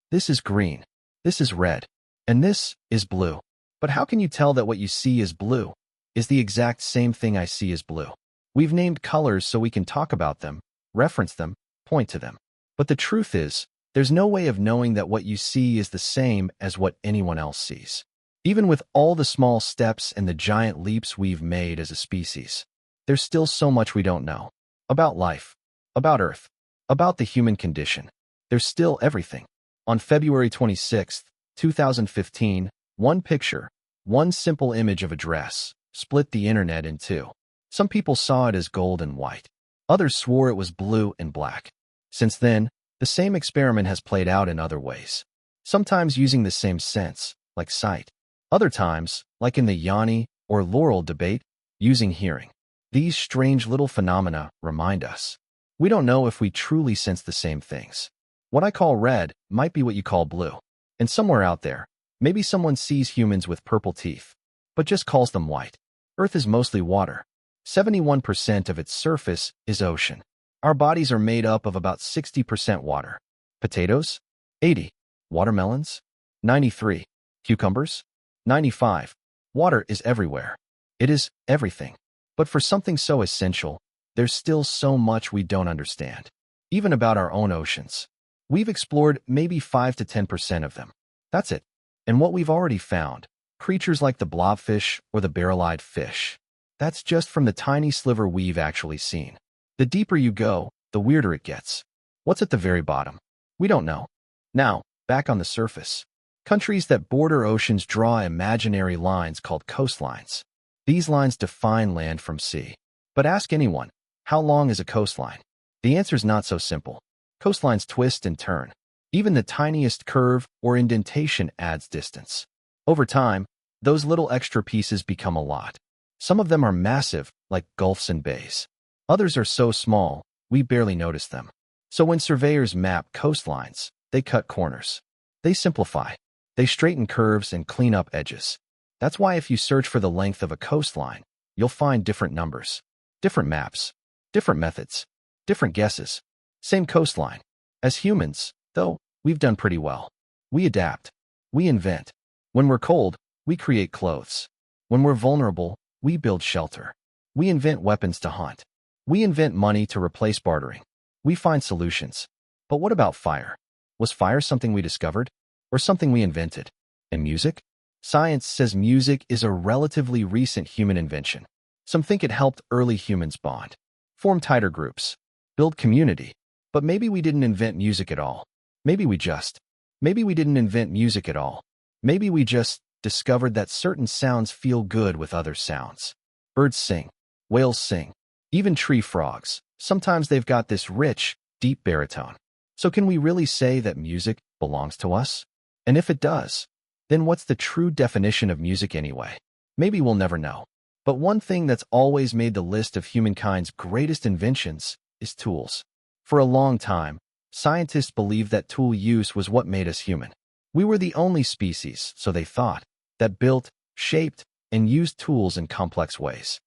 This is green. This is red. And this is blue. But how can you tell that what you see is blue is the exact same thing I see as blue? We've named colors so we can talk about them, reference them, point to them. But the truth is, there's no way of knowing that what you see is the same as what anyone else sees. Even with all the small steps and the giant leaps we've made as a species, there's still so much we don't know. About life, about Earth, about the human condition. There's still everything. On February 26, 2015, one picture, one simple image of a dress, split the internet in two. Some people saw it as gold and white. Others swore it was blue and black. Since then, the same experiment has played out in other ways. Sometimes using the same sense, like sight. Other times, like in the Yanni or Laurel debate, using hearing. These strange little phenomena remind us. We don't know if we truly sense the same things. What I call red might be what you call blue. And somewhere out there, maybe someone sees humans with purple teeth, but just calls them white. Earth is mostly water. 71% of its surface is ocean. Our bodies are made up of about 60% water. Potatoes? 80. Watermelons? 93. Cucumbers? 95. Water is everywhere. It is everything. But for something so essential, there's still so much we don't understand. Even about our own oceans. We've explored maybe 5 to 10% of them. That's it. And what we've already found, creatures like the blobfish or the barrel-eyed fish, that's just from the tiny sliver we've actually seen. The deeper you go, the weirder it gets. What's at the very bottom? We don't know. Now, back on the surface. Countries that border oceans draw imaginary lines called coastlines. These lines define land from sea. But ask anyone, how long is a coastline? The answer's not so simple. Coastlines twist and turn. Even the tiniest curve or indentation adds distance. Over time, those little extra pieces become a lot. Some of them are massive, like gulfs and bays. Others are so small, we barely notice them. So when surveyors map coastlines, they cut corners. They simplify. They straighten curves and clean up edges. That's why if you search for the length of a coastline, you'll find different numbers, different maps, different methods, different guesses. Same coastline. As humans, though, we've done pretty well. We adapt. We invent. When we're cold, we create clothes. When we're vulnerable, we build shelter. We invent weapons to hunt. We invent money to replace bartering. We find solutions. But what about fire? Was fire something we discovered? Or something we invented? And music? Science says music is a relatively recent human invention. Some think it helped early humans bond, form tighter groups, build community. But maybe we didn't invent music at all. Maybe we didn't invent music at all. Maybe we just discovered that certain sounds feel good with other sounds. Birds sing. Whales sing. Even tree frogs. Sometimes they've got this rich, deep baritone. So can we really say that music belongs to us? And if it does, then what's the true definition of music anyway? Maybe we'll never know. But one thing that's always made the list of humankind's greatest inventions is tools. For a long time, scientists believed that tool use was what made us human. We were the only species, so they thought, that built, shaped, and used tools in complex ways.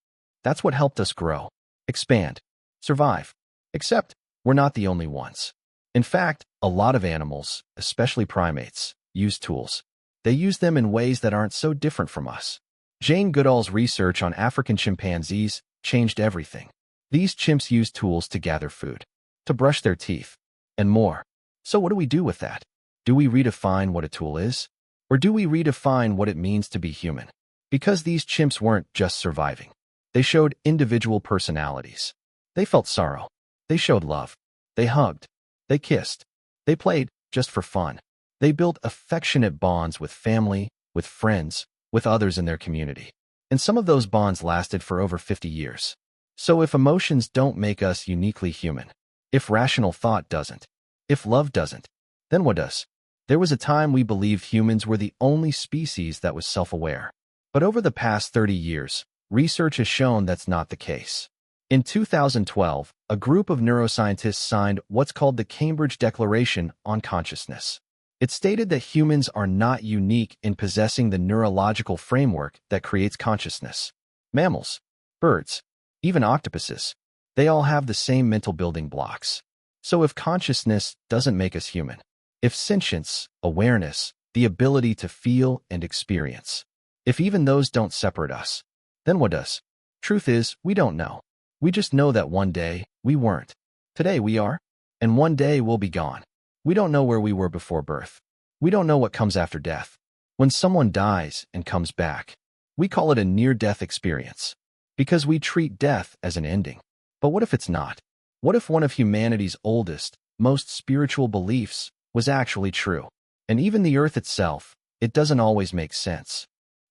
That's what helped us grow, expand, survive. Except, we're not the only ones. In fact, a lot of animals, especially primates, use tools. They use them in ways that aren't so different from us. Jane Goodall's research on African chimpanzees changed everything. These chimps use tools to gather food, to brush their teeth, and more. So what do we do with that? Do we redefine what a tool is? Or do we redefine what it means to be human? Because these chimps weren't just surviving. They showed individual personalities. They felt sorrow. They showed love. They hugged. They kissed. They played just for fun. They built affectionate bonds with family, with friends, with others in their community. And some of those bonds lasted for over 50 years. So if emotions don't make us uniquely human, if rational thought doesn't, if love doesn't, then what does? There was a time we believed humans were the only species that was self-aware. But over the past 30 years, research has shown that's not the case. In 2012, a group of neuroscientists signed what's called the Cambridge Declaration on Consciousness. It stated that humans are not unique in possessing the neurological framework that creates consciousness. Mammals, birds, even octopuses, they all have the same mental building blocks. So if consciousness doesn't make us human, If sentience, awareness, the ability to feel and experience, if even those don't separate us, then what does? Truth is, we don't know. We just know that one day, we weren't. Today we are, and one day we'll be gone. We don't know where we were before birth. We don't know what comes after death. When someone dies and comes back, we call it a near-death experience, because we treat death as an ending. But what if it's not? What if one of humanity's oldest, most spiritual beliefs was actually true? And even the earth itself, it doesn't always make sense.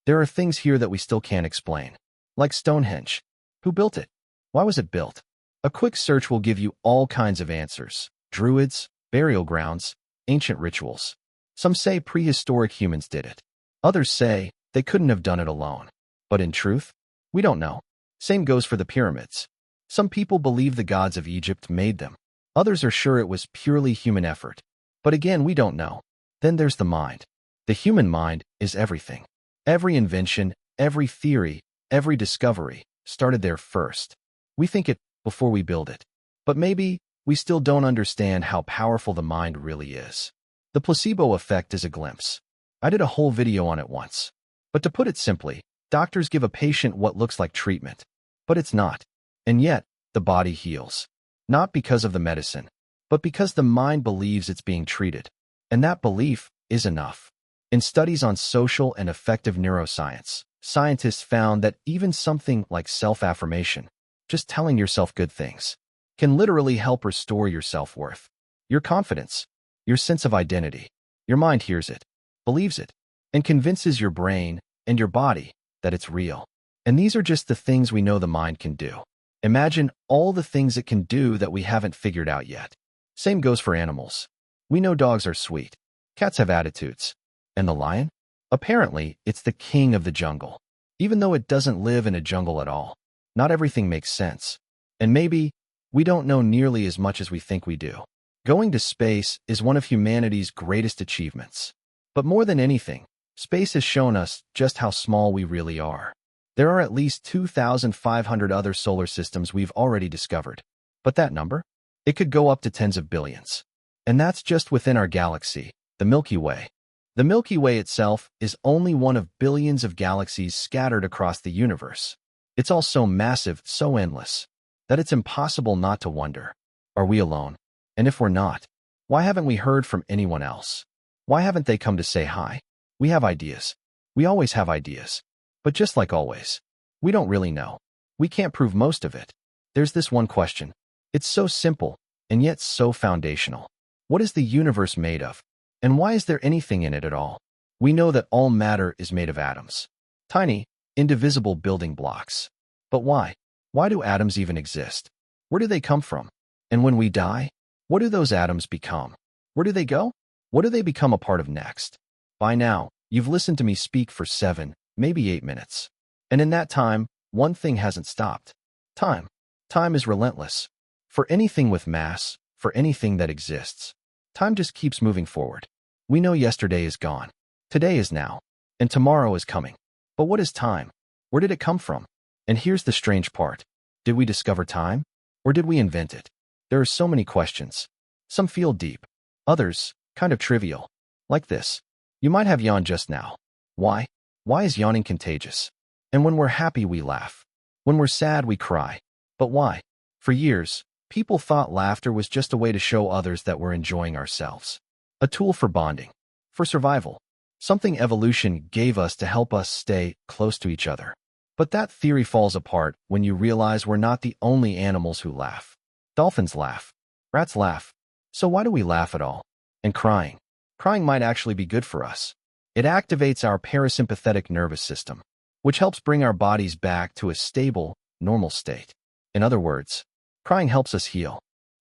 There are things here that we still can't explain. Like Stonehenge. Who built it? Why was it built? A quick search will give you all kinds of answers. Druids, burial grounds, ancient rituals. Some say prehistoric humans did it. Others say they couldn't have done it alone. But in truth, we don't know. Same goes for the pyramids. Some people believe the gods of Egypt made them. Others are sure it was purely human effort. But again, we don't know. Then there's the mind. The human mind is everything. Every invention, every theory, every discovery started there first. We think it before we build it. But maybe we still don't understand how powerful the mind really is. The placebo effect is a glimpse. I did a whole video on it once. But to put it simply, doctors give a patient what looks like treatment. But it's not. And yet, the body heals. Not because of the medicine, but because the mind believes it's being treated. And that belief is enough. In studies on social and affective neuroscience, scientists found that even something like self-affirmation, just telling yourself good things, can literally help restore your self-worth, your confidence, your sense of identity. Your mind hears it, believes it, and convinces your brain and your body that it's real. And these are just the things we know the mind can do. Imagine all the things it can do that we haven't figured out yet. Same goes for animals. We know dogs are sweet. Cats have attitudes. And the lion? Apparently, it's the king of the jungle. Even though it doesn't live in a jungle at all. Not everything makes sense. And maybe we don't know nearly as much as we think we do. Going to space is one of humanity's greatest achievements. But more than anything, space has shown us just how small we really are. There are at least 2,500 other solar systems we've already discovered. But that number? It could go up to tens of billions. And that's just within our galaxy, the Milky Way. The Milky Way itself is only one of billions of galaxies scattered across the universe. It's all so massive, so endless, that it's impossible not to wonder, are we alone? And if we're not, why haven't we heard from anyone else? Why haven't they come to say hi? We have ideas. We always have ideas. But just like always, we don't really know. We can't prove most of it. There's this one question. It's so simple, and yet so foundational. What is the universe made of? And why is there anything in it at all? We know that all matter is made of atoms. Tiny, indivisible building blocks. But why? Why do atoms even exist? Where do they come from? And when we die, what do those atoms become? Where do they go? What do they become a part of next? By now, you've listened to me speak for 7, maybe 8 minutes. And in that time, one thing hasn't stopped. Time. Time is relentless. For anything with mass, for anything that exists, time just keeps moving forward. We know yesterday is gone. Today is now. And tomorrow is coming. But what is time? Where did it come from? And here's the strange part. Did we discover time? Or did we invent it? There are so many questions. Some feel deep. Others, kind of trivial. Like this. You might have yawned just now. Why? Why is yawning contagious? And when we're happy, we laugh. When we're sad, we cry. But why? For years, people thought laughter was just a way to show others that we're enjoying ourselves. A tool for bonding. For survival. Something evolution gave us to help us stay close to each other. But that theory falls apart when you realize we're not the only animals who laugh. Dolphins laugh. Rats laugh. So why do we laugh at all? And crying. Crying might actually be good for us. It activates our parasympathetic nervous system, which helps bring our bodies back to a stable, normal state. In other words, crying helps us heal.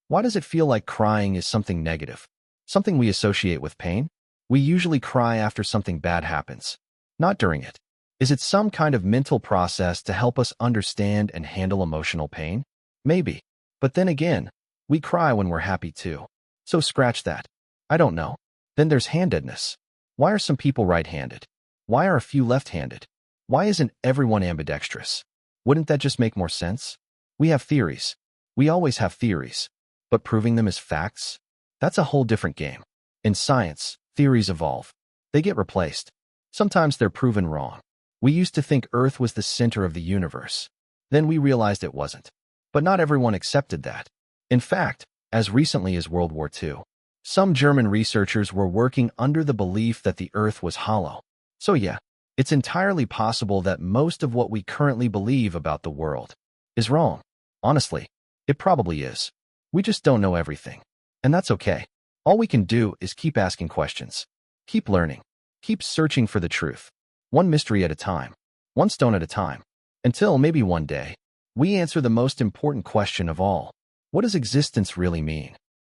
Why does it feel like crying is something negative? Something we associate with pain? We usually cry after something bad happens, not during it. Is it some kind of mental process to help us understand and handle emotional pain? Maybe. But then again, we cry when we're happy too. So scratch that. I don't know. Then there's handedness. Why are some people right-handed? Why are a few left-handed? Why isn't everyone ambidextrous? Wouldn't that just make more sense? We have theories. We always have theories. But proving them as facts? That's a whole different game. In science, theories evolve. They get replaced. Sometimes they're proven wrong. We used to think Earth was the center of the universe. Then we realized it wasn't. But not everyone accepted that. In fact, as recently as World War II, some German researchers were working under the belief that the Earth was hollow. So yeah, it's entirely possible that most of what we currently believe about the world is wrong. Honestly, it probably is. We just don't know everything. And that's okay. All we can do is keep asking questions. Keep learning. Keep searching for the truth. One mystery at a time. One stone at a time. Until maybe one day, we answer the most important question of all. What does existence really mean?